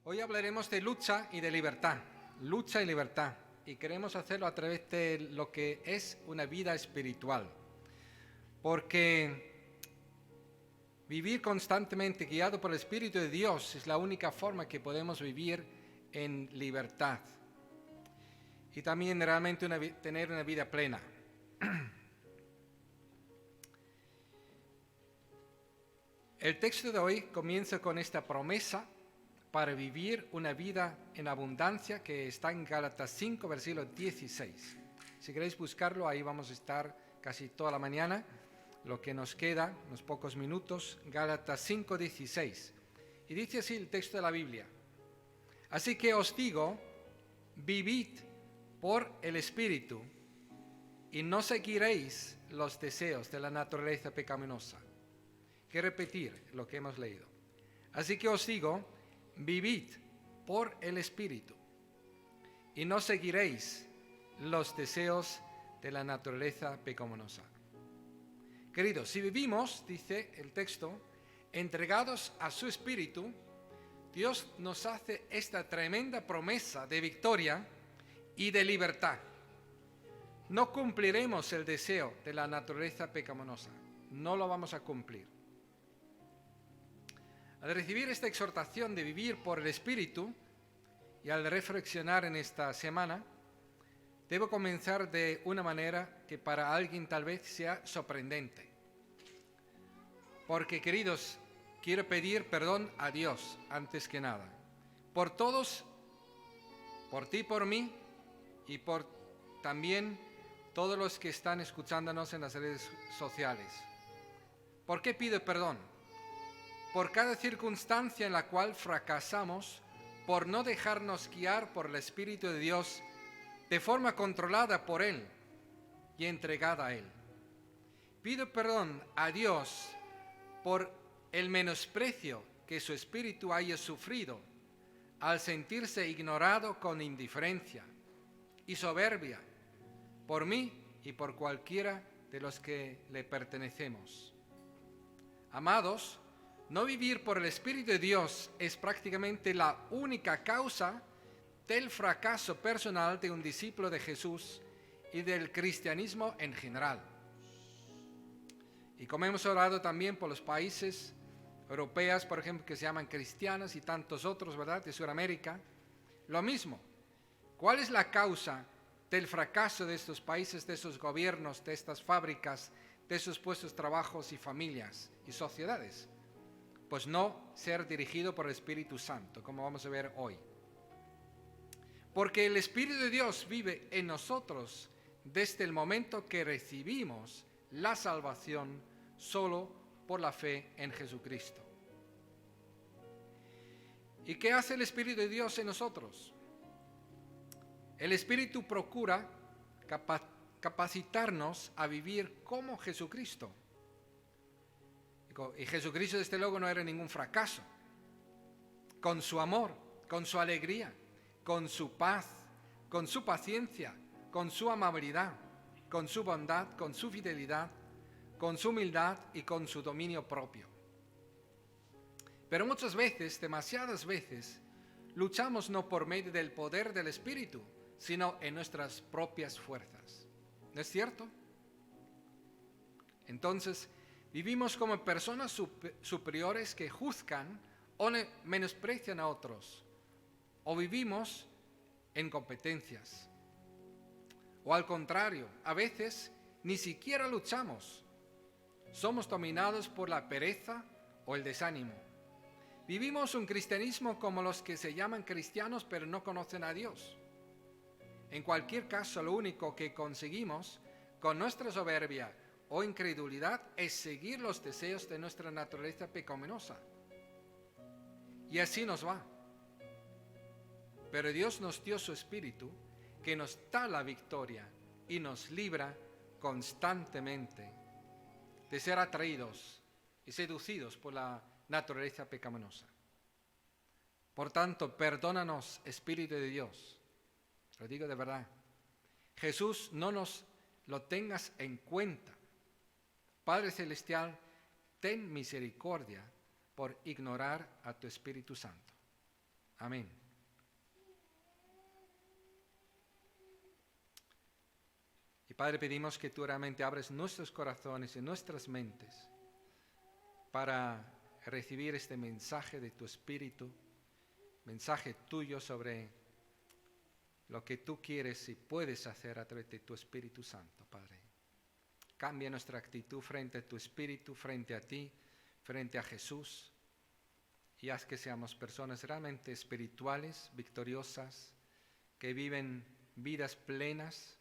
Hoy hablaremos de lucha y de libertad, lucha y libertad, y queremos hacerlo a través de lo que es una vida espiritual, porque vivir constantemente guiado por el Espíritu de Dios es la única forma que podemos vivir en libertad y también realmente tener una vida plena. El texto de hoy comienza con esta promesa para vivir una vida en abundancia que está en Gálatas 5, versículo 16. Si queréis buscarlo, ahí vamos a estar casi toda la mañana, lo que nos queda, unos pocos minutos, Gálatas 5, 16. Y dice así el texto de la Biblia: así que os digo, vivid por el Espíritu y no seguiréis los deseos de la naturaleza pecaminosa. Que repetir lo que hemos leído. Así que os digo, vivid por el Espíritu y no seguiréis los deseos de la naturaleza pecaminosa. Queridos, si vivimos, dice el texto, entregados a su Espíritu, Dios nos hace esta tremenda promesa de victoria y de libertad. No cumpliremos el deseo de la naturaleza pecaminosa, no lo vamos a cumplir. Al recibir esta exhortación de vivir por el Espíritu y al reflexionar en esta semana, debo comenzar de una manera que para alguien tal vez sea sorprendente. Porque, queridos, quiero pedir perdón a Dios antes que nada, por todos, por ti, por mí y por también todos los que están escuchándonos en las redes sociales. ¿Por qué pido perdón? Por cada circunstancia en la cual fracasamos por no dejarnos guiar por el Espíritu de Dios de forma controlada por Él y entregada a Él. Pido perdón a Dios por el menosprecio que su Espíritu haya sufrido al sentirse ignorado con indiferencia y soberbia por mí y por cualquiera de los que le pertenecemos. Amados, no vivir por el Espíritu de Dios es prácticamente la única causa del fracaso personal de un discípulo de Jesús y del cristianismo en general. Y como hemos orado también por los países europeos, por ejemplo, que se llaman cristianos y tantos otros, ¿verdad?, de Sudamérica, lo mismo. ¿Cuál es la causa del fracaso de estos países, de esos gobiernos, de estas fábricas, de esos puestos de trabajo y familias y sociedades? Pues no ser dirigido por el Espíritu Santo, como vamos a ver hoy. Porque el Espíritu de Dios vive en nosotros desde el momento que recibimos la salvación solo por la fe en Jesucristo. ¿Y qué hace el Espíritu de Dios en nosotros? El Espíritu procura capacitarnos a vivir como Jesucristo. Y Jesucristo desde luego no era ningún fracaso. Con su amor, con su alegría, con su paz, con su paciencia, con su amabilidad, con su bondad, con su fidelidad, con su humildad y con su dominio propio. Pero muchas veces, demasiadas veces, luchamos no por medio del poder del Espíritu, sino en nuestras propias fuerzas. ¿No es cierto? Entonces, vivimos como personas superiores que juzgan o menosprecian a otros. O vivimos en competencias. O al contrario, a veces ni siquiera luchamos. Somos dominados por la pereza o el desánimo. Vivimos un cristianismo como los que se llaman cristianos pero no conocen a Dios. En cualquier caso, lo único que conseguimos con nuestra soberbia o incredulidad es seguir los deseos de nuestra naturaleza pecaminosa. Y así nos va. Pero Dios nos dio su Espíritu que nos da la victoria y nos libra constantemente de ser atraídos y seducidos por la naturaleza pecaminosa. Por tanto, perdónanos, Espíritu de Dios. Lo digo de verdad. Jesús, no nos lo tengas en cuenta. Padre Celestial, ten misericordia por ignorar a tu Espíritu Santo. Amén. Y Padre, pedimos que tú realmente abres nuestros corazones y nuestras mentes para recibir este mensaje de tu Espíritu, mensaje tuyo sobre lo que tú quieres y puedes hacer a través de tu Espíritu Santo, Padre. Cambia nuestra actitud frente a tu Espíritu, frente a ti, frente a Jesús, y haz que seamos personas realmente espirituales, victoriosas, que viven vidas plenas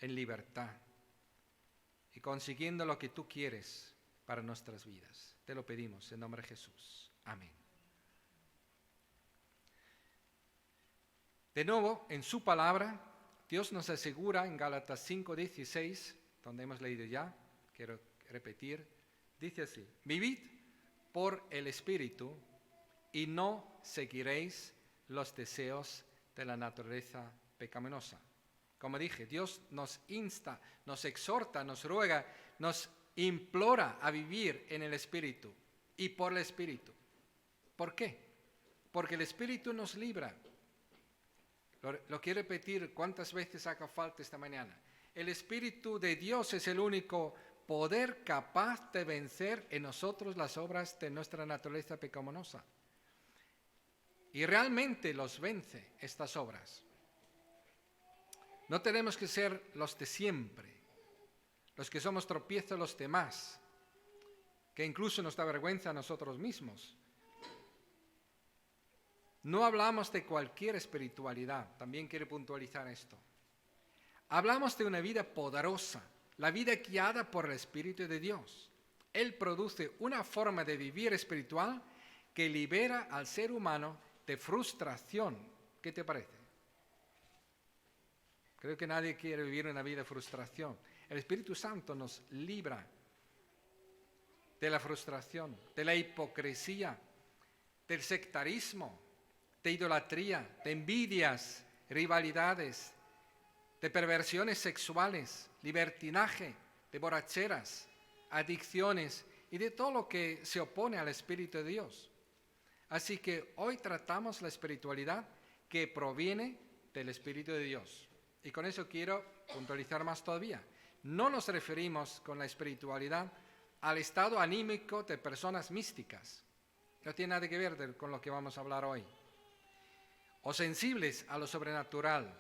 en libertad y consiguiendo lo que tú quieres para nuestras vidas. Te lo pedimos en nombre de Jesús. Amén. De nuevo, en su palabra, Dios nos asegura en Gálatas 5:16, donde hemos leído ya, quiero repetir, dice así: vivid por el Espíritu y no seguiréis los deseos de la naturaleza pecaminosa. Como dije, Dios nos insta, nos exhorta, nos ruega, nos implora a vivir en el Espíritu y por el Espíritu. ¿Por qué? Porque el Espíritu nos libra. Lo quiero repetir cuántas veces haga falta esta mañana. El Espíritu de Dios es el único poder capaz de vencer en nosotros las obras de nuestra naturaleza pecaminosa. Y realmente los vence estas obras. No tenemos que ser los de siempre, los que somos tropiezo a los demás, que incluso nos da vergüenza a nosotros mismos. No hablamos de cualquier espiritualidad, también quiero puntualizar esto. Hablamos de una vida poderosa, la vida guiada por el Espíritu de Dios. Él produce una forma de vivir espiritual que libera al ser humano de frustración. ¿Qué te parece? Creo que nadie quiere vivir una vida de frustración. El Espíritu Santo nos libra de la frustración, de la hipocresía, del sectarismo, de idolatría, de envidias, rivalidades, de perversiones sexuales, libertinaje, de borracheras, adicciones y de todo lo que se opone al Espíritu de Dios. Así que hoy tratamos la espiritualidad que proviene del Espíritu de Dios. Y con eso quiero puntualizar más todavía. No nos referimos con la espiritualidad al estado anímico de personas místicas. No tiene nada que ver con lo que vamos a hablar hoy. O sensibles a lo sobrenatural.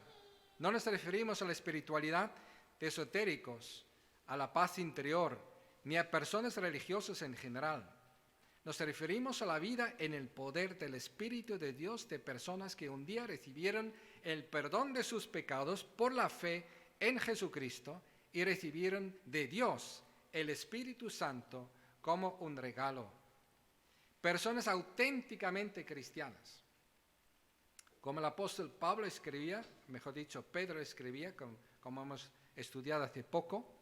No nos referimos a la espiritualidad de esotéricos, a la paz interior, ni a personas religiosas en general. Nos referimos a la vida en el poder del Espíritu de Dios de personas que un día recibieron el perdón de sus pecados por la fe en Jesucristo y recibieron de Dios el Espíritu Santo como un regalo. Personas auténticamente cristianas. Como el apóstol Pablo escribía, mejor dicho, Pedro escribía, como hemos estudiado hace poco,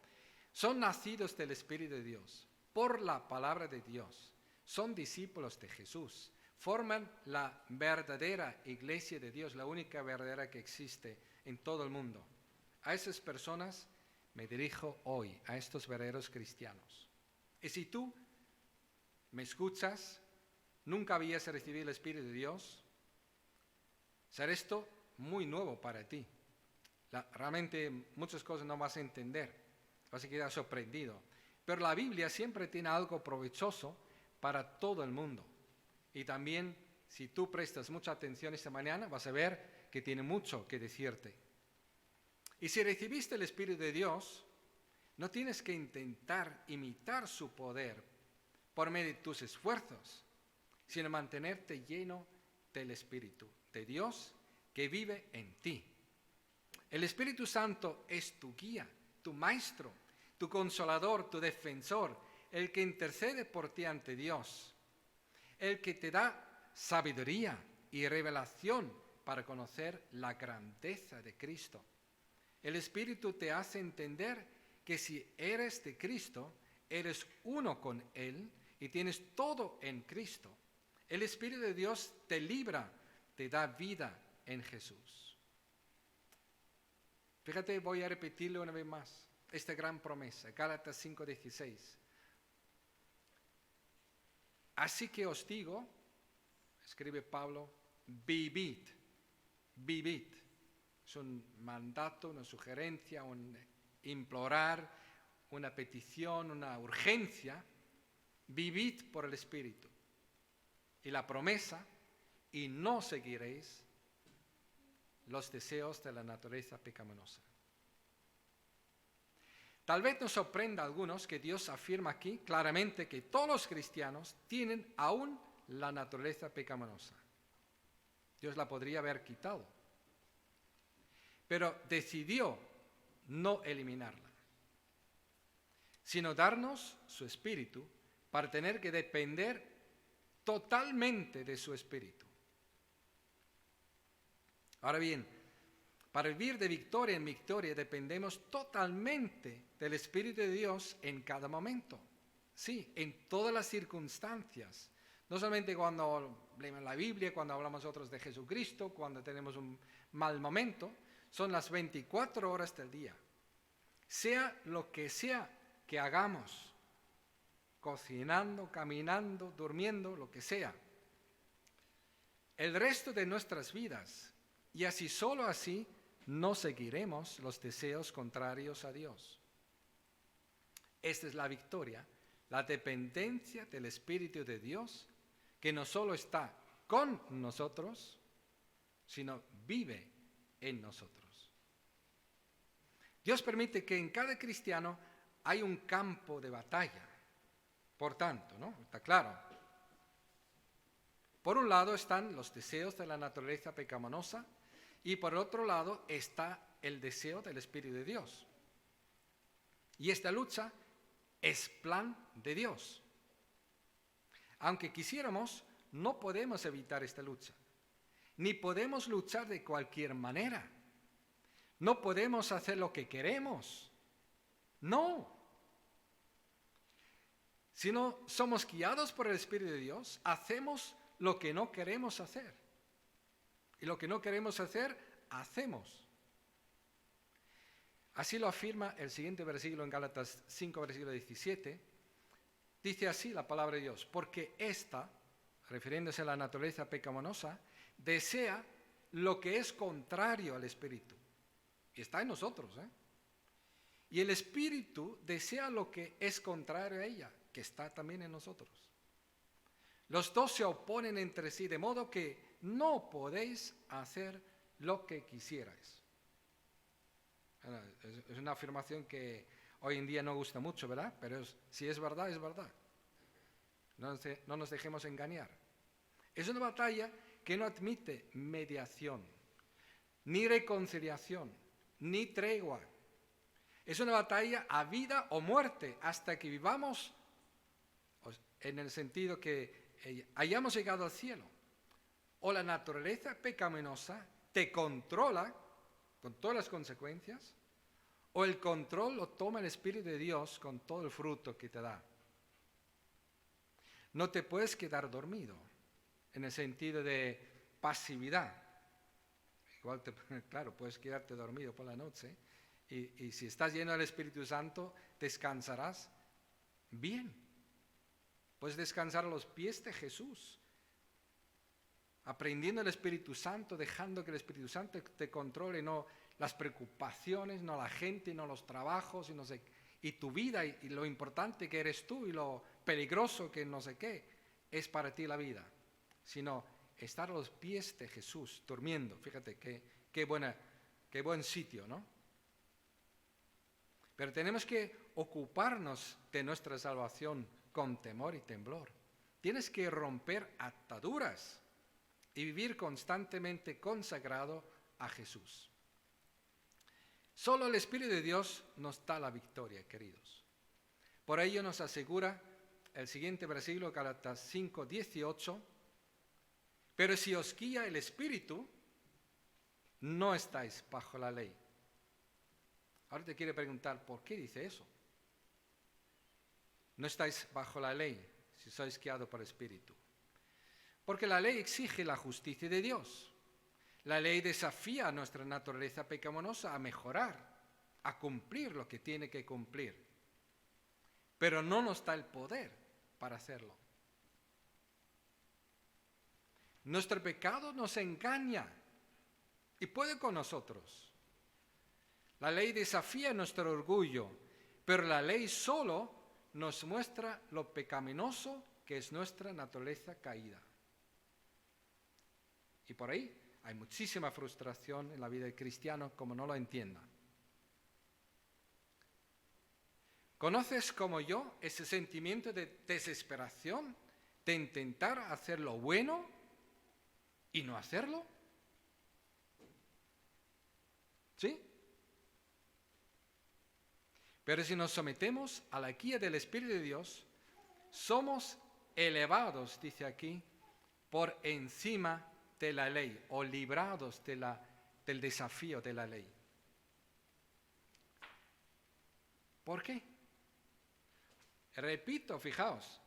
son nacidos del Espíritu de Dios, por la palabra de Dios. Son discípulos de Jesús, forman la verdadera iglesia de Dios, la única verdadera que existe en todo el mundo. A esas personas me dirijo hoy, a estos verdaderos cristianos. Y si tú me escuchas, nunca habías recibido el Espíritu de Dios, será esto muy nuevo para ti. Realmente muchas cosas no vas a entender, vas a quedar sorprendido. Pero la Biblia siempre tiene algo provechoso para todo el mundo. Y también, si tú prestas mucha atención esta mañana, vas a ver que tiene mucho que decirte. Y si recibiste el Espíritu de Dios, no tienes que intentar imitar su poder por medio de tus esfuerzos, sino mantenerte lleno del Espíritu de Dios que vive en ti. El Espíritu Santo es tu guía, tu maestro, tu consolador, tu defensor, el que intercede por ti ante Dios, el que te da sabiduría y revelación para conocer la grandeza de Cristo. El Espíritu te hace entender que si eres de Cristo, eres uno con Él y tienes todo en Cristo. El Espíritu de Dios te libra, te da vida en Jesús. Fíjate, voy a repetirlo una vez más, esta gran promesa, Gálatas 5:16. Así que os digo, escribe Pablo vivid, vivid. Es un mandato, una sugerencia, un implorar, una petición, una urgencia. Vivid por el Espíritu. Y la promesa, y no seguiréis los deseos de la naturaleza pecaminosa. Tal vez nos sorprenda a algunos que Dios afirma aquí claramente que todos los cristianos tienen aún la naturaleza pecaminosa. Dios la podría haber quitado, pero decidió no eliminarla, sino darnos su Espíritu para tener que depender totalmente de su Espíritu. Ahora bien, para vivir de victoria en victoria dependemos totalmente del Espíritu de Dios en cada momento. Sí, en todas las circunstancias. No solamente cuando leemos la Biblia, cuando hablamos nosotros de Jesucristo, cuando tenemos un mal momento, son las 24 horas del día. Sea lo que sea que hagamos, cocinando, caminando, durmiendo, lo que sea. El resto de nuestras vidas, y así solo así, no seguiremos los deseos contrarios a Dios. Esta es la victoria, la dependencia del Espíritu de Dios, que no solo está con nosotros, sino vive en nosotros. Dios permite que en cada cristiano hay un campo de batalla. Por tanto, ¿no? Está claro. Por un lado están los deseos de la naturaleza pecaminosa y por otro lado está el deseo del Espíritu de Dios. Y esta lucha es plan de Dios. Aunque quisiéramos, no podemos evitar esta lucha. Ni podemos luchar de cualquier manera. No podemos hacer lo que queremos. No. Si no somos guiados por el Espíritu de Dios, hacemos lo que no queremos hacer. Y lo que no queremos hacer, hacemos. Así lo afirma el siguiente versículo en Gálatas 5, versículo 17. Dice así la palabra de Dios: porque ésta, refiriéndose a la naturaleza pecaminosa, desea lo que es contrario al Espíritu. Y está en nosotros, ¿eh? Y el Espíritu desea lo que es contrario a ella, que está también en nosotros. Los dos se oponen entre sí, de modo que no podéis hacer lo que quisierais. Es una afirmación que hoy en día no gusta mucho, ¿verdad? Pero si es verdad, es verdad. No nos dejemos engañar. Es una batalla que no admite mediación, ni reconciliación, ni tregua. Es una batalla a vida o muerte hasta que vivamos, en el sentido que hayamos llegado al cielo. O la naturaleza pecaminosa te controla con todas las consecuencias, o el control lo toma el Espíritu de Dios con todo el fruto que te da. No te puedes quedar dormido, en el sentido de pasividad. Igual, claro, puedes quedarte dormido por la noche, y si estás lleno del Espíritu Santo, descansarás bien. Puedes descansar a los pies de Jesús, aprendiendo el Espíritu Santo, dejando que el Espíritu Santo te controle, no las preocupaciones, no la gente, no los trabajos, y tu vida, y lo importante que eres tú, y lo peligroso que no sé qué es para ti la vida, sino estar a los pies de Jesús, durmiendo. Fíjate qué buen sitio, ¿no? Pero tenemos que ocuparnos de nuestra salvación con temor y temblor. Tienes que romper ataduras y vivir constantemente consagrado a Jesús. Solo el Espíritu de Dios nos da la victoria, queridos. Por ello nos asegura el siguiente versículo, Gálatas 5, 18. Pero si os guía el Espíritu, no estáis bajo la ley. Ahora te quiero preguntar, ¿por qué dice eso? No estáis bajo la ley si sois guiados por el Espíritu. Porque la ley exige la justicia de Dios. La ley desafía a nuestra naturaleza pecaminosa a mejorar, a cumplir lo que tiene que cumplir. Pero no nos da el poder para hacerlo. Nuestro pecado nos engaña y puede con nosotros. La ley desafía nuestro orgullo, pero la ley solo nos muestra lo pecaminoso que es nuestra naturaleza caída. Y por ahí hay muchísima frustración en la vida del cristiano como no lo entienda. ¿Conoces como yo ese sentimiento de desesperación, de intentar hacer lo bueno y no hacerlo? ¿Sí? Pero si nos sometemos a la guía del Espíritu de Dios, somos elevados, dice aquí, por encima de la ley o librados del desafío de la ley. ¿Por qué? Repito, fijaos,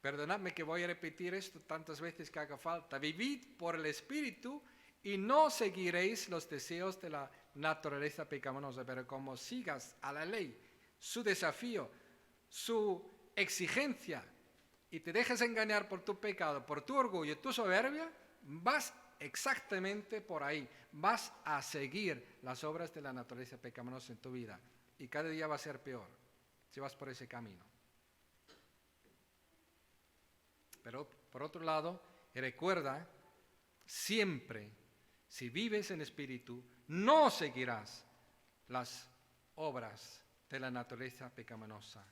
perdonadme que voy a repetir esto tantas veces que haga falta. Vivid por el Espíritu y no seguiréis los deseos de la naturaleza pecaminosa, pero como sigas a la ley, su desafío, su exigencia, y te dejes engañar por tu pecado, por tu orgullo, tu soberbia, vas exactamente por ahí. Vas a seguir las obras de la naturaleza pecaminosa en tu vida. Y cada día va a ser peor si vas por ese camino. Pero por otro lado, recuerda, siempre, si vives en espíritu, no seguirás las obras de la naturaleza pecaminosa.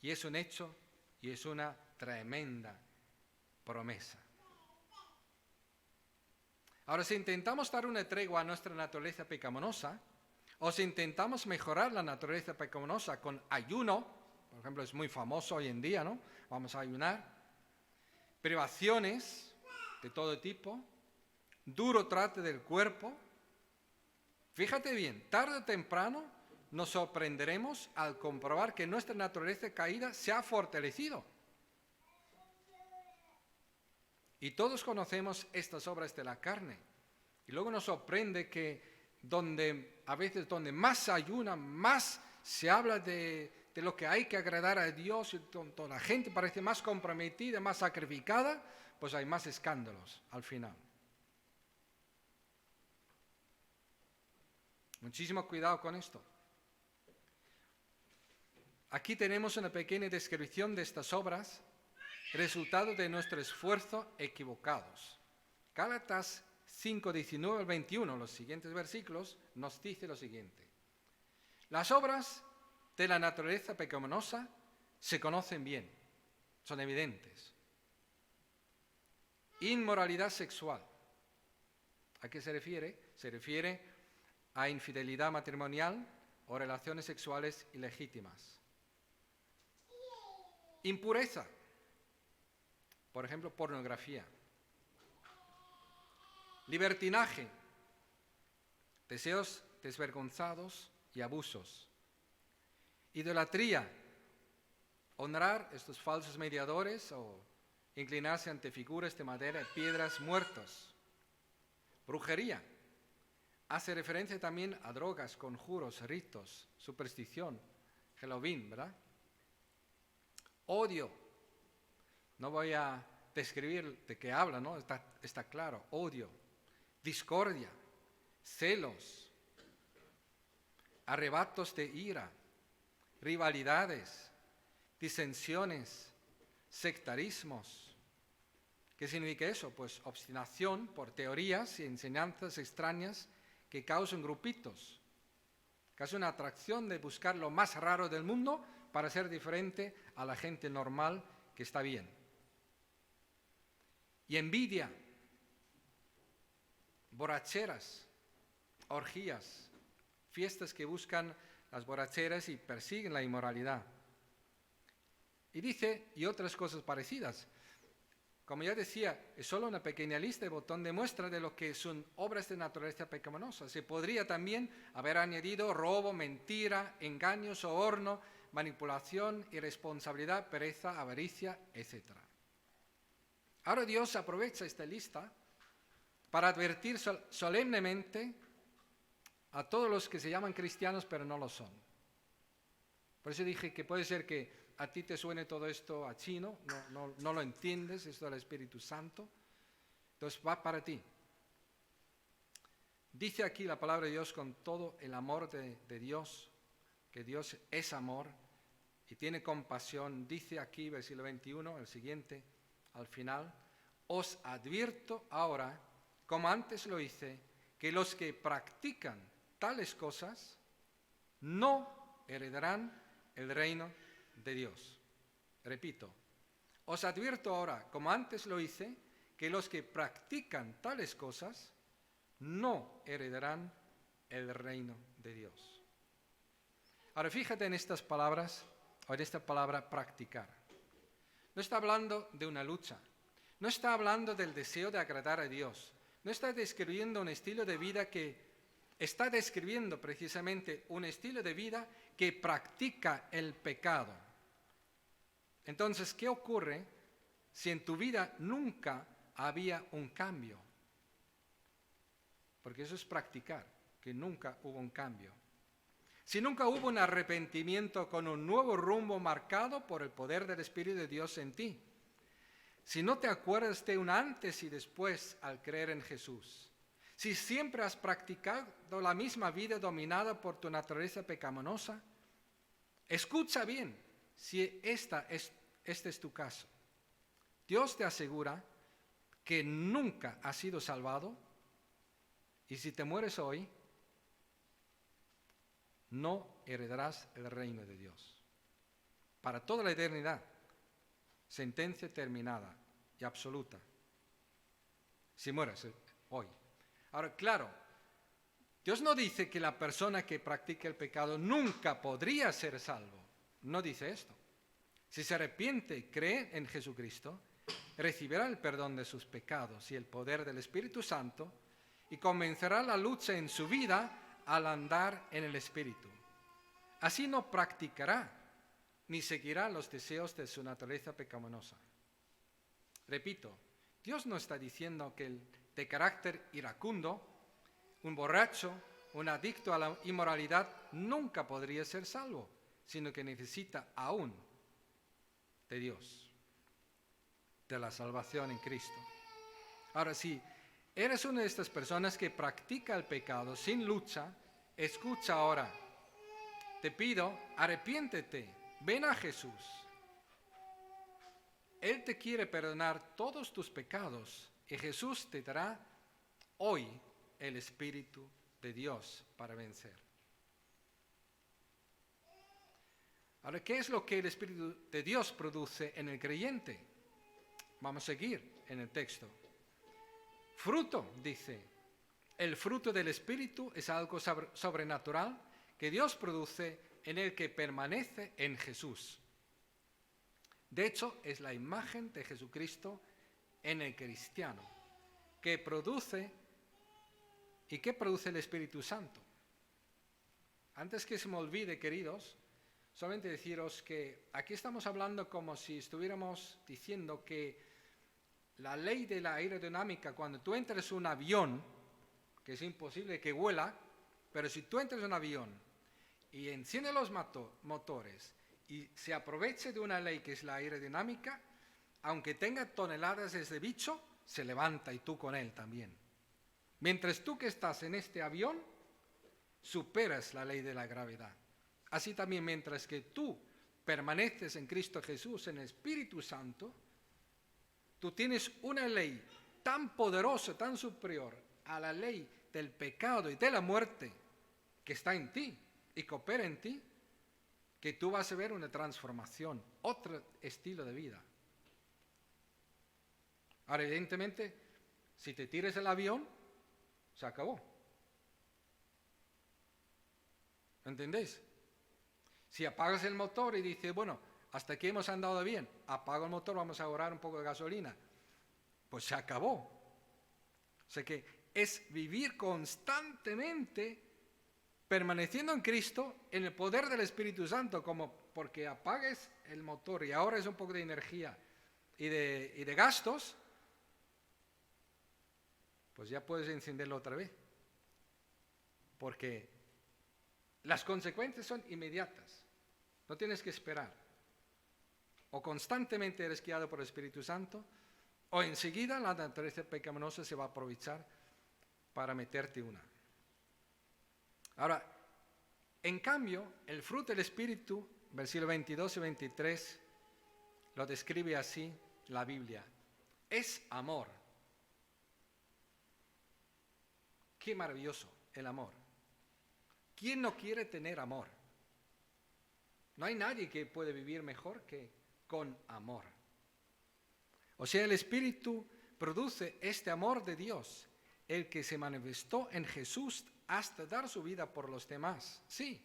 Y es un hecho y es una tremenda promesa. Ahora, si intentamos dar una tregua a nuestra naturaleza pecaminosa, o si intentamos mejorar la naturaleza pecaminosa con ayuno, por ejemplo, es muy famoso hoy en día, ¿no? Vamos a ayunar. Privaciones de todo tipo, duro trato del cuerpo. Fíjate bien, tarde o temprano nos sorprenderemos al comprobar que nuestra naturaleza caída se ha fortalecido. Y todos conocemos estas obras de la carne. Y luego nos sorprende que a veces donde más se ayuna, más se habla de lo que hay que agradar a Dios, y donde la gente parece más comprometida, más sacrificada, pues hay más escándalos al final. Muchísimo cuidado con esto. Aquí tenemos una pequeña descripción de estas obras, resultado de nuestro esfuerzo equivocados. Gálatas 5, 19 al 21, los siguientes versículos, nos dice lo siguiente. Las obras de la naturaleza pecaminosa se conocen bien, son evidentes. Inmoralidad sexual. ¿A qué se refiere? Se refiere a infidelidad matrimonial o relaciones sexuales ilegítimas. Impureza. Por ejemplo, pornografía. Libertinaje. Deseos desvergonzados y abusos. Idolatría, honrar estos falsos mediadores o inclinarse ante figuras de madera y piedras muertos. Brujería, hace referencia también a drogas, conjuros, ritos, superstición, Halloween, ¿verdad? Odio, no voy a describir de qué habla, ¿no? Está claro, odio, discordia, celos, arrebatos de ira, rivalidades, disensiones, sectarismos. ¿Qué significa eso? Pues obstinación por teorías y enseñanzas extrañas que causan grupitos, casi una atracción de buscar lo más raro del mundo para ser diferente a la gente normal que está bien. Y envidia, borracheras, orgías, fiestas que buscan las borracheras y persiguen la inmoralidad. Y dice, y otras cosas parecidas. Como ya decía, es solo una pequeña lista de botón de muestra de lo que son obras de naturaleza pecaminosa. Se podría también haber añadido robo, mentira, engaño, soborno, manipulación, irresponsabilidad, pereza, avaricia, etc. Ahora Dios aprovecha esta lista para advertir solemnemente a todos los que se llaman cristianos pero no lo son. Por eso dije que puede ser que a ti te suene todo esto a chino, no lo entiendes, esto del Espíritu Santo, Entonces va para ti. Dice aquí la palabra de Dios con todo el amor de Dios, que Dios es amor y tiene compasión. Dice aquí, versículo 21, el siguiente, al final, os advierto ahora, como antes lo hice, que los que practican tales cosas no heredarán el reino de Dios. Repito, os advierto ahora, como antes lo hice, que los que practican tales cosas no heredarán el reino de Dios. Ahora fíjate en estas palabras, o en esta palabra practicar. No está hablando de una lucha, no está hablando del deseo de agradar a Dios, no está describiendo un estilo de vida está describiendo precisamente un estilo de vida que practica el pecado. Entonces, ¿qué ocurre si en tu vida nunca había un cambio? Porque eso es practicar, que nunca hubo un cambio. Si nunca hubo un arrepentimiento con un nuevo rumbo marcado por el poder del Espíritu de Dios en ti. Si no te acuerdas de un antes y después al creer en Jesús. Si siempre has practicado la misma vida dominada por tu naturaleza pecaminosa. Escucha bien si este es tu caso. Dios te asegura que nunca has sido salvado y si te mueres hoy, no heredarás el reino de Dios. Para toda la eternidad, sentencia terminada y absoluta. Si mueres hoy. Ahora, claro, Dios no dice que la persona que practica el pecado nunca podría ser salvo. No dice esto. Si se arrepiente y cree en Jesucristo, recibirá el perdón de sus pecados y el poder del Espíritu Santo y comenzará la lucha en su vida al andar en el Espíritu. Así no practicará ni seguirá los deseos de su naturaleza pecaminosa. Repito, Dios no está diciendo que el de carácter iracundo, un borracho, un adicto a la inmoralidad, nunca podría ser salvo, sino que necesita aún de Dios, de la salvación en Cristo. Ahora, si eres una de estas personas que practica el pecado sin lucha, escucha ahora. Te pido, arrepiéntete, ven a Jesús. Él te quiere perdonar todos tus pecados y Jesús te dará hoy el Espíritu de Dios para vencer. Ahora, ¿qué es lo que el Espíritu de Dios produce en el creyente? Vamos a seguir en el texto. Fruto, dice. El fruto del Espíritu es algo sobrenatural que Dios produce en el que permanece en Jesús. De hecho, es la imagen de Jesucristo en el cristiano, que produce ¿y qué produce el Espíritu Santo? Antes que se me olvide, queridos, solamente deciros que aquí estamos hablando como si estuviéramos diciendo que la ley de la aerodinámica, cuando tú entras en un avión, que es imposible que vuela, pero si tú entras en un avión y enciende los motores y se aproveche de una ley que es la aerodinámica, aunque tenga toneladas de bicho, se levanta y tú con él también. Mientras tú que estás en este avión, superas la ley de la gravedad. Así también mientras que tú permaneces en Cristo Jesús, en el Espíritu Santo, tú tienes una ley tan poderosa, tan superior a la ley del pecado y de la muerte que está en ti y que opera en ti, que tú vas a ver una transformación, otro estilo de vida. Ahora, evidentemente, si te tiras el avión, se acabó. ¿Entendéis? Si apagas el motor y dices, bueno, hasta aquí hemos andado bien, apago el motor, vamos a ahorrar un poco de gasolina, pues se acabó. O sea que es vivir constantemente permaneciendo en Cristo, en el poder del Espíritu Santo, como porque apagues el motor y ahorres un poco de energía y de gastos, pues ya puedes encenderlo otra vez. Porque las consecuencias son inmediatas, no tienes que esperar. O constantemente eres guiado por el Espíritu Santo, O enseguida la naturaleza pecaminosa se va a aprovechar para meterte una. Ahora, en cambio, el fruto del Espíritu, versículos 22 y 23, lo describe así la Biblia. Es amor. Qué maravilloso el amor. ¿Quién no quiere tener amor? No hay nadie que puede vivir mejor que con amor. O sea, el Espíritu produce este amor de Dios, el que se manifestó en Jesús hasta dar su vida por los demás. Sí,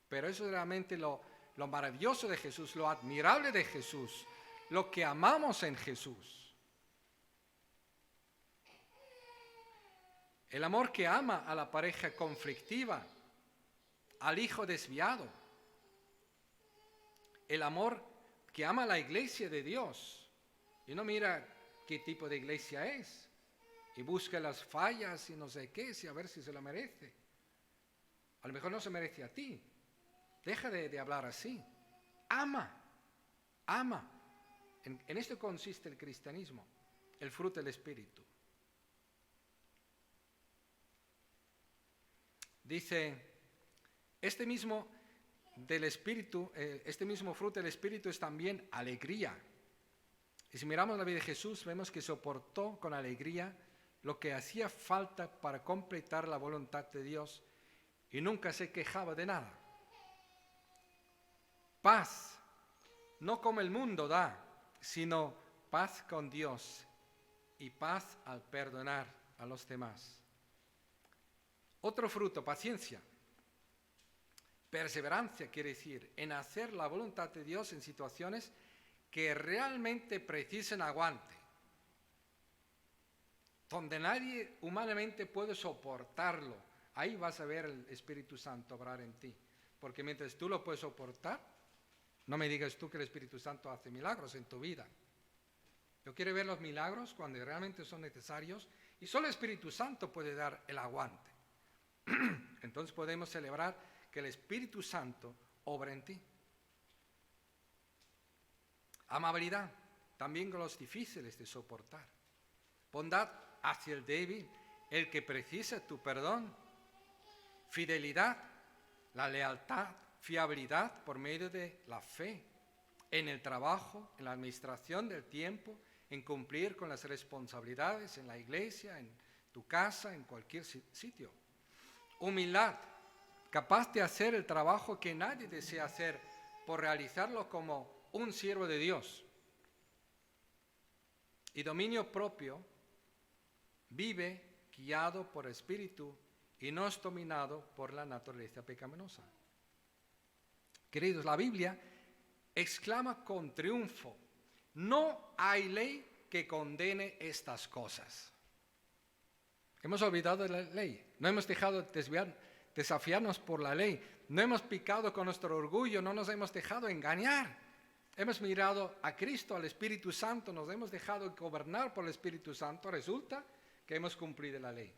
pero eso es realmente lo maravilloso de Jesús, lo admirable de Jesús, lo que amamos en Jesús. El amor que ama a la pareja conflictiva, al hijo desviado. El amor que ama a la iglesia de Dios. Y no mira qué tipo de iglesia es. Y busca las fallas y no sé qué, y a ver si se lo merece. A lo mejor no se merece a ti. Deja de hablar así. Ama. En esto consiste el cristianismo, el fruto del Espíritu. Dice, este mismo fruto del Espíritu es también alegría. Y si miramos la vida de Jesús, vemos que soportó con alegría lo que hacía falta para completar la voluntad de Dios y nunca se quejaba de nada. Paz, no como el mundo da, sino paz con Dios y paz al perdonar a los demás. Otro fruto, paciencia. Perseverancia quiere decir en hacer la voluntad de Dios en situaciones que realmente precisen aguante, donde nadie humanamente puede soportarlo. Ahí vas a ver el Espíritu Santo obrar en ti, porque mientras tú lo puedes soportar, no me digas tú que el Espíritu Santo hace milagros en tu vida. Yo quiero ver los milagros cuando realmente son necesarios y solo el Espíritu Santo puede dar el aguante. Entonces podemos celebrar que el Espíritu Santo obra en ti. Amabilidad, también con los difíciles de soportar. Bondad hacia el débil, el que precisa tu perdón. Fidelidad, la lealtad, fiabilidad por medio de la fe. En el trabajo, en la administración del tiempo, en cumplir con las responsabilidades en la iglesia, en tu casa, en cualquier sitio. Humildad, capaz de hacer el trabajo que nadie desea hacer por realizarlo como un siervo de Dios. Y dominio propio, vive guiado por el Espíritu y no es dominado por la naturaleza pecaminosa. Queridos, la Biblia exclama con triunfo, no hay ley que condene estas cosas. Hemos olvidado de la ley, no hemos dejado desafiarnos por la ley, no hemos picado con nuestro orgullo, no nos hemos dejado engañar. Hemos mirado a Cristo, al Espíritu Santo, nos hemos dejado gobernar por el Espíritu Santo. Resulta que hemos cumplido la ley.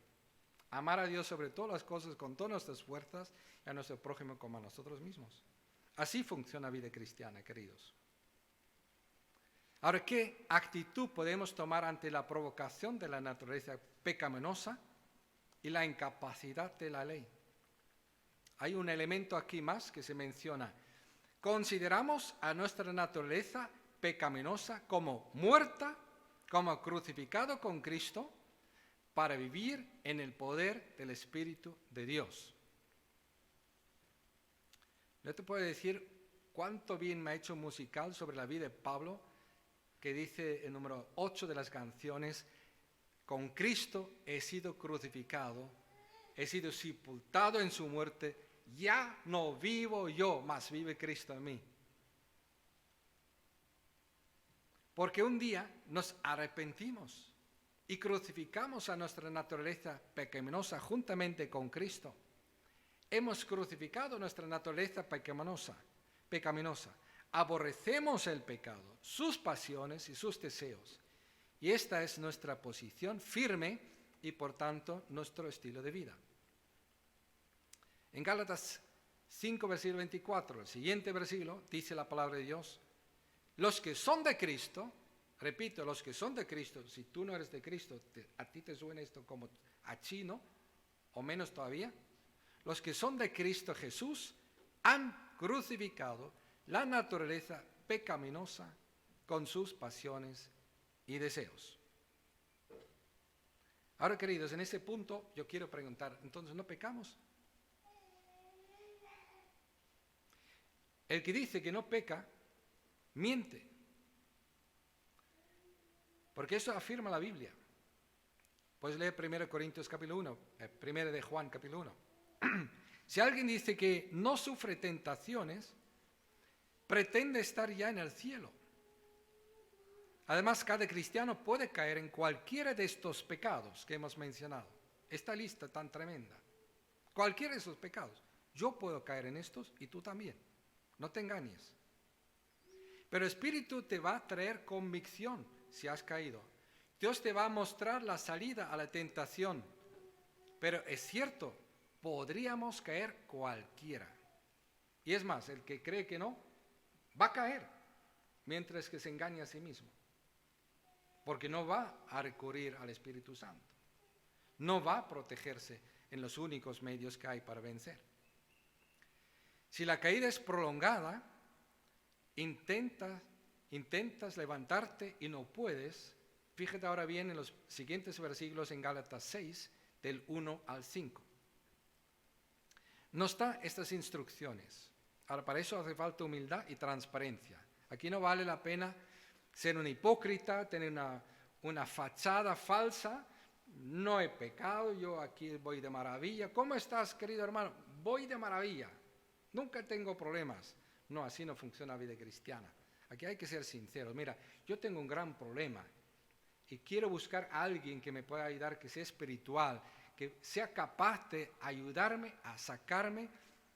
Amar a Dios sobre todas las cosas con todas nuestras fuerzas y a nuestro prójimo como a nosotros mismos. Así funciona la vida cristiana, queridos. Ahora, ¿qué actitud podemos tomar ante la provocación de la naturaleza pecaminosa y la incapacidad de la ley? Hay un elemento aquí más que se menciona. Consideramos a nuestra naturaleza pecaminosa como muerta, como crucificado con Cristo, para vivir en el poder del Espíritu de Dios. Yo te puedo decir cuánto bien me ha hecho un musical sobre la vida de Pablo, que dice el número 8 de las canciones, con Cristo he sido crucificado, he sido sepultado en su muerte, ya no vivo yo, mas vive Cristo en mí. Porque un día nos arrepentimos y crucificamos a nuestra naturaleza pecaminosa juntamente con Cristo. Hemos crucificado nuestra naturaleza pecaminosa. Aborrecemos el pecado, sus pasiones y sus deseos. Y esta es nuestra posición firme y por tanto nuestro estilo de vida. En Gálatas 5, versículo 24, el siguiente versículo, dice la palabra de Dios, los que son de Cristo, Repito, los que son de Cristo, si tú no eres de Cristo, a ti te suena esto como a chino, o menos todavía. Los que son de Cristo Jesús han crucificado la naturaleza pecaminosa con sus pasiones y deseos. Ahora, queridos, en este punto yo quiero preguntar, ¿entonces no pecamos? El que dice que no peca, miente. Porque eso afirma la Biblia. Puedes leer 1 Corintios capítulo 1, 1 de Juan capítulo 1. Si alguien dice que no sufre tentaciones, pretende estar ya en el cielo. Además, cada cristiano puede caer en cualquiera de estos pecados que hemos mencionado. Esta lista tan tremenda. Cualquiera de esos pecados. Yo puedo caer en estos y tú también. No te engañes. Pero el Espíritu te va a traer convicción si has caído. Dios te va a mostrar la salida a la tentación. Pero es cierto, podríamos caer cualquiera. Y es más, el que cree que no, va a caer, mientras que se engaña a sí mismo. Porque no va a recurrir al Espíritu Santo. No va a protegerse en los únicos medios que hay para vencer. Si la caída es prolongada, intentas levantarte y no puedes. Fíjate ahora bien en los siguientes versículos en Gálatas 6, del 1 al 5. Nos da estas instrucciones. Ahora, para eso hace falta humildad y transparencia. Aquí no vale la pena ser un hipócrita, tener una fachada falsa. No he pecado, yo aquí voy de maravilla. ¿Cómo estás, querido hermano? Voy de maravilla. Nunca tengo problemas. No, así no funciona la vida cristiana. Aquí hay que ser sinceros. Mira, yo tengo un gran problema y quiero buscar a alguien que me pueda ayudar, que sea espiritual, que sea capaz de ayudarme a sacarme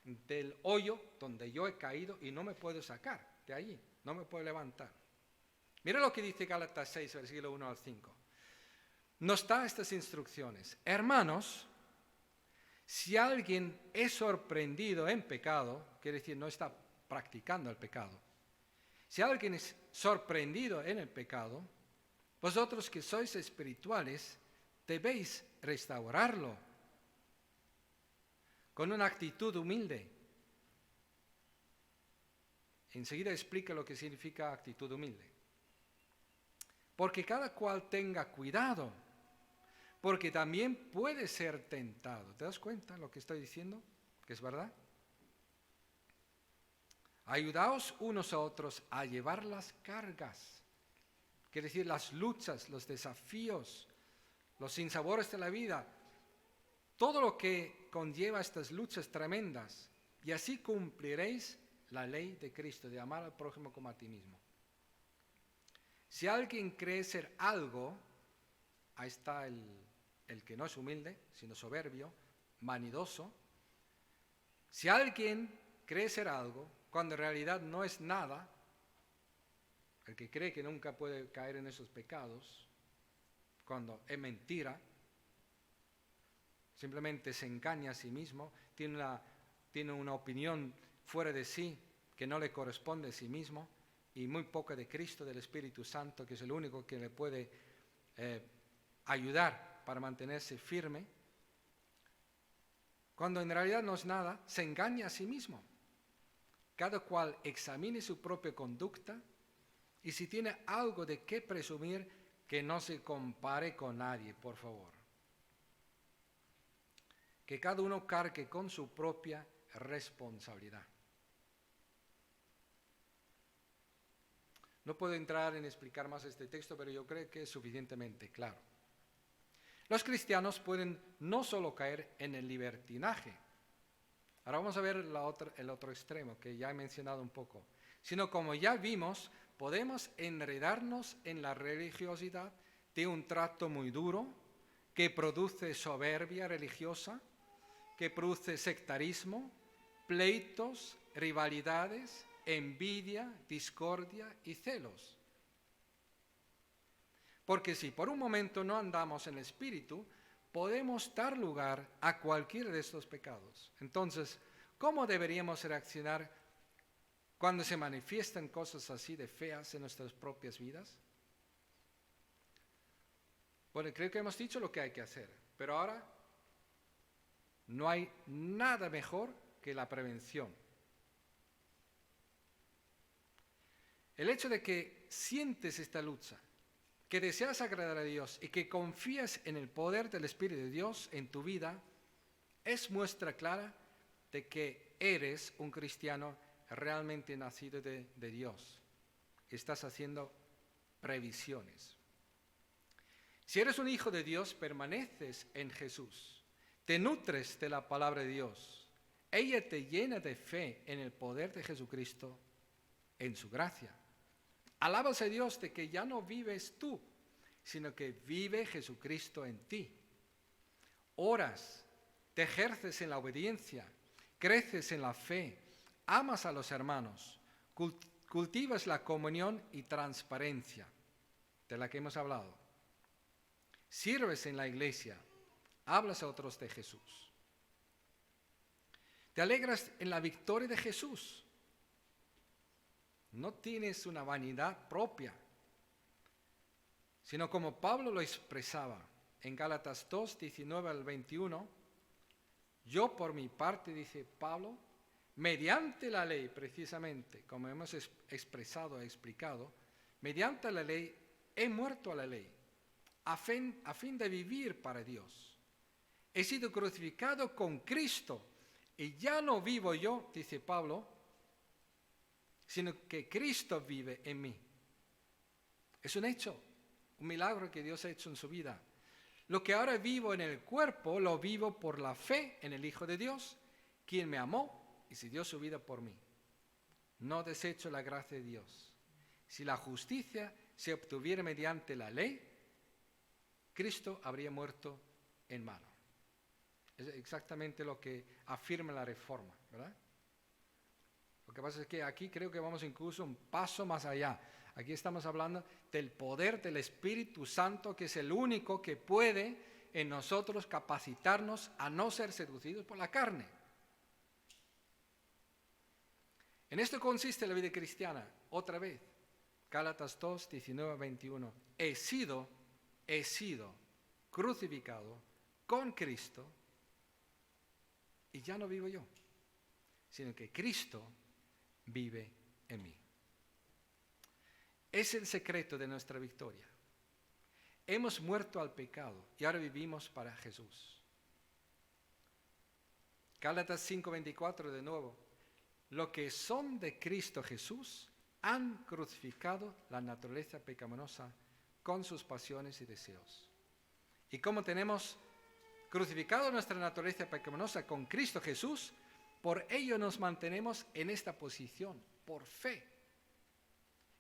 del hoyo donde yo he caído y no me puedo sacar de allí, no me puedo levantar. Mira lo que dice Gálatas 6, versículo 1 al 5. Nos da estas instrucciones. Hermanos, si alguien es sorprendido en pecado, quiere decir no está practicando el pecado. Si alguien es sorprendido en el pecado, vosotros que sois espirituales, debéis restaurarlo con una actitud humilde. Enseguida explica lo que significa actitud humilde. Porque cada cual tenga cuidado, porque también puede ser tentado. ¿Te das cuenta lo que estoy diciendo? Que es verdad. Ayudaos unos a otros a llevar las cargas, quiere decir las luchas, los desafíos, los sinsabores de la vida, todo lo que conlleva estas luchas tremendas, y así cumpliréis la ley de Cristo, de amar al prójimo como a ti mismo. Si alguien cree ser algo, ahí está el que no es humilde, sino soberbio, vanidoso. Si alguien cree ser algo, cuando en realidad no es nada, el que cree que nunca puede caer en esos pecados, cuando es mentira, simplemente se engaña a sí mismo, tiene una opinión fuera de sí que no le corresponde a sí mismo, y muy poca de Cristo, del Espíritu Santo, que es el único que le puede ayudar para mantenerse firme. Cuando en realidad no es nada, se engaña a sí mismo. Cada cual examine su propia conducta y si tiene algo de qué presumir, que no se compare con nadie, por favor. Que cada uno cargue con su propia responsabilidad. No puedo entrar en explicar más este texto, pero yo creo que es suficientemente claro. Los cristianos pueden no solo caer en el libertinaje, ahora vamos a ver el otro extremo que ya he mencionado un poco, sino como ya vimos, podemos enredarnos en la religiosidad de un trato muy duro que produce soberbia religiosa, que produce sectarismo, pleitos, rivalidades, envidia, discordia y celos. Porque si por un momento no andamos en el Espíritu, podemos dar lugar a cualquiera de estos pecados. Entonces, ¿cómo deberíamos reaccionar cuando se manifiestan cosas así de feas en nuestras propias vidas? Bueno, creo que hemos dicho lo que hay que hacer, pero ahora no hay nada mejor que la prevención. El hecho de que sientes esta lucha, que deseas agradar a Dios y que confías en el poder del Espíritu de Dios en tu vida, es muestra clara de que eres un cristiano realmente nacido de Dios. Estás haciendo previsiones. Si eres un hijo de Dios, permaneces en Jesús. Te nutres de la palabra de Dios. Ella te llena de fe en el poder de Jesucristo, en su gracia. Alabas a Dios de que ya no vives tú, sino que vive Jesucristo en ti. Oras, te ejerces en la obediencia, creces en la fe, amas a los hermanos, cultivas la comunión y transparencia de la que hemos hablado. Sirves en la iglesia, hablas a otros de Jesús. Te alegras en la victoria de Jesús. No tienes una vanidad propia, sino como Pablo lo expresaba en Gálatas 2, 19 al 21, yo por mi parte, dice Pablo, mediante la ley, precisamente, como hemos expresado, explicado, mediante la ley he muerto a la ley, a fin de vivir para Dios. He sido crucificado con Cristo y ya no vivo yo, dice Pablo, sino que Cristo vive en mí. Es un hecho, un milagro que Dios ha hecho en su vida. Lo que ahora vivo en el cuerpo, lo vivo por la fe en el Hijo de Dios, quien me amó y se dio su vida por mí. No desecho la gracia de Dios. Si la justicia se obtuviera mediante la ley, Cristo habría muerto en vano. Es exactamente lo que afirma la Reforma, ¿verdad? Lo que pasa es que aquí creo que vamos incluso un paso más allá. Aquí estamos hablando del poder del Espíritu Santo, que es el único que puede en nosotros capacitarnos a no ser seducidos por la carne. En esto consiste la vida cristiana, otra vez. Gálatas 2, 19 a 21. He sido crucificado con Cristo y ya no vivo yo, sino que Cristo vive en mí. Es el secreto de nuestra victoria. Hemos muerto al pecado y ahora vivimos para Jesús. Gálatas 5:24 de nuevo. Lo que son de Cristo Jesús han crucificado la naturaleza pecaminosa con sus pasiones y deseos. Y como tenemos crucificado nuestra naturaleza pecaminosa con Cristo Jesús, por ello nos mantenemos en esta posición, por fe,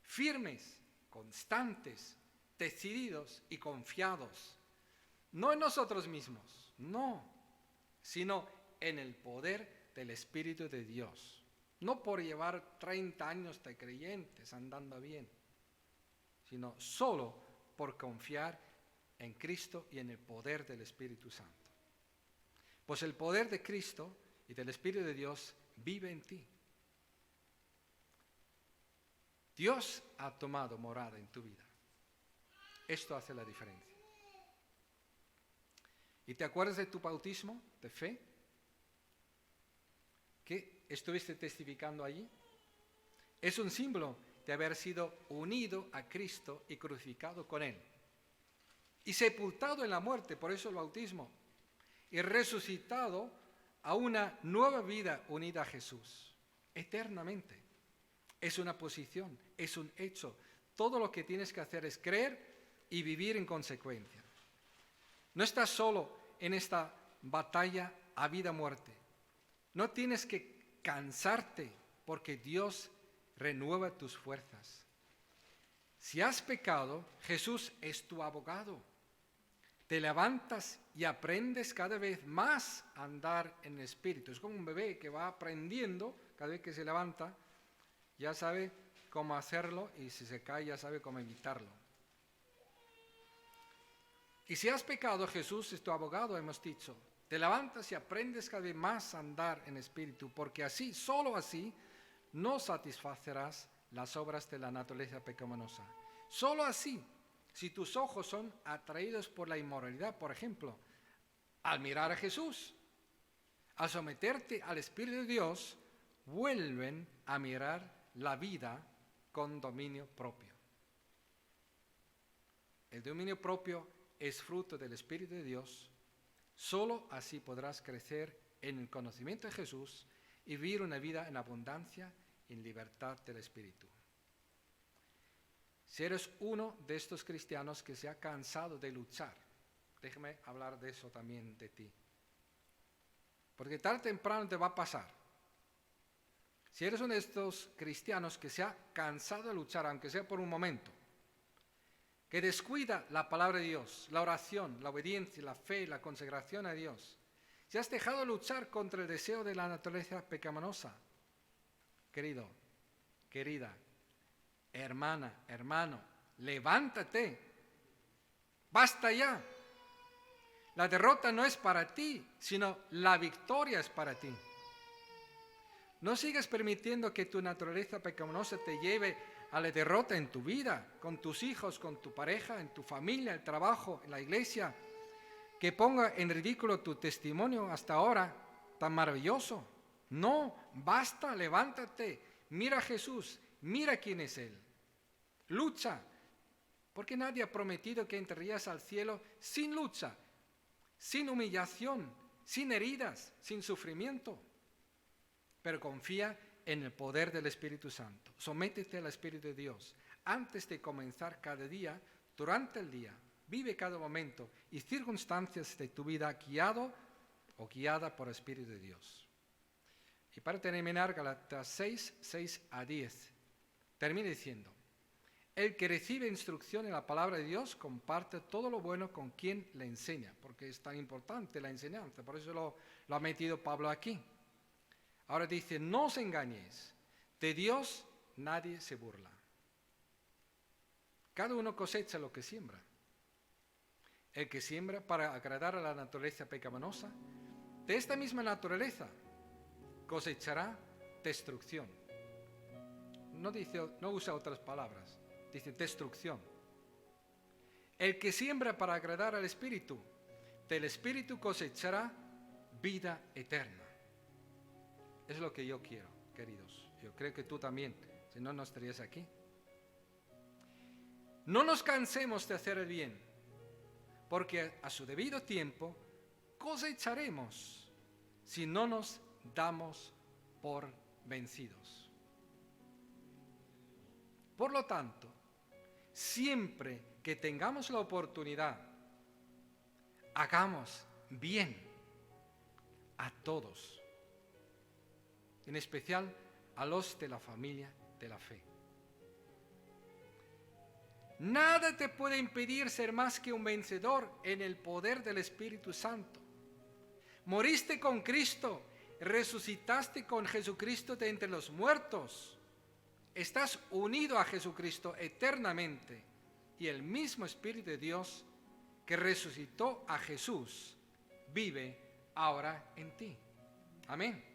firmes, constantes, decididos y confiados, no en nosotros mismos, no, sino en el poder del Espíritu de Dios, no por llevar 30 años de creyentes andando bien, sino solo por confiar en Cristo y en el poder del Espíritu Santo. Pues el poder de Cristo y del Espíritu de Dios vive en ti. Dios ha tomado morada en tu vida. Esto hace la diferencia. ¿Y te acuerdas de tu bautismo de fe? ¿Que estuviste testificando allí? Es un símbolo de haber sido unido a Cristo y crucificado con Él. Y sepultado en la muerte, por eso el bautismo. Y resucitado a una nueva vida unida a Jesús, eternamente. Es una posición, es un hecho. Todo lo que tienes que hacer es creer y vivir en consecuencia. No estás solo en esta batalla a vida o muerte. No tienes que cansarte porque Dios renueva tus fuerzas. Si has pecado, Jesús es tu abogado. Te levantas y aprendes cada vez más a andar en el Espíritu. Es como un bebé que va aprendiendo cada vez que se levanta. Ya sabe cómo hacerlo y si se cae ya sabe cómo evitarlo. Y si has pecado, Jesús es tu abogado, hemos dicho. Te levantas y aprendes cada vez más a andar en espíritu, porque así, solo así, no satisfacerás las obras de la naturaleza pecaminosa. Solo así Si tus ojos son atraídos por la inmoralidad, por ejemplo, al mirar a Jesús, al someterte al Espíritu de Dios, vuelven a mirar la vida con dominio propio. El dominio propio es fruto del Espíritu de Dios. Solo así podrás crecer en el conocimiento de Jesús y vivir una vida en abundancia y en libertad del Espíritu. Si eres uno de estos cristianos que se ha cansado de luchar, déjame hablar de eso también de ti. Porque tarde o temprano te va a pasar. Si eres uno de estos cristianos que se ha cansado de luchar, aunque sea por un momento, que descuida la palabra de Dios, la oración, la obediencia, la fe, la consagración a Dios, si has dejado de luchar contra el deseo de la naturaleza pecaminosa, querido, querida, hermana, hermano, levántate, basta ya. La derrota no es para ti, sino la victoria es para ti. No sigas permitiendo que tu naturaleza pecaminosa te lleve a la derrota en tu vida, con tus hijos, con tu pareja, en tu familia, el trabajo, en la iglesia, que ponga en ridículo tu testimonio hasta ahora tan maravilloso. No, basta, levántate, mira a Jesús, mira quién es Él. Lucha, porque nadie ha prometido que entrarías al cielo sin lucha, sin humillación, sin heridas, sin sufrimiento. Pero confía en el poder del Espíritu Santo. Sométete al Espíritu de Dios. Antes de comenzar cada día, durante el día, vive cada momento y circunstancias de tu vida guiado o guiada por el Espíritu de Dios. Y para terminar, Gálatas 6:6-10, termina diciendo: el que recibe instrucción en la palabra de Dios comparte todo lo bueno con quien le enseña, porque es tan importante la enseñanza, por eso lo ha metido Pablo aquí. Ahora dice, no os engañéis, de Dios nadie se burla. Cada uno cosecha lo que siembra. El que siembra para agradar a la naturaleza pecaminosa, de esta misma naturaleza cosechará destrucción. No usa otras palabras, dice destrucción. El que siembra para agradar al Espíritu, del Espíritu cosechará vida eterna. Es lo que yo quiero, queridos. Yo creo que tú también, si no, no estarías aquí. No nos cansemos de hacer el bien, porque a su debido tiempo cosecharemos si no nos damos por vencidos. Por lo tanto, siempre que tengamos la oportunidad, hagamos bien a todos, en especial a los de la familia de la fe. Nada te puede impedir ser más que un vencedor en el poder del Espíritu Santo. Moriste con Cristo, resucitaste con Jesucristo de entre los muertos. Estás unido a Jesucristo eternamente y el mismo Espíritu de Dios que resucitó a Jesús vive ahora en ti. Amén.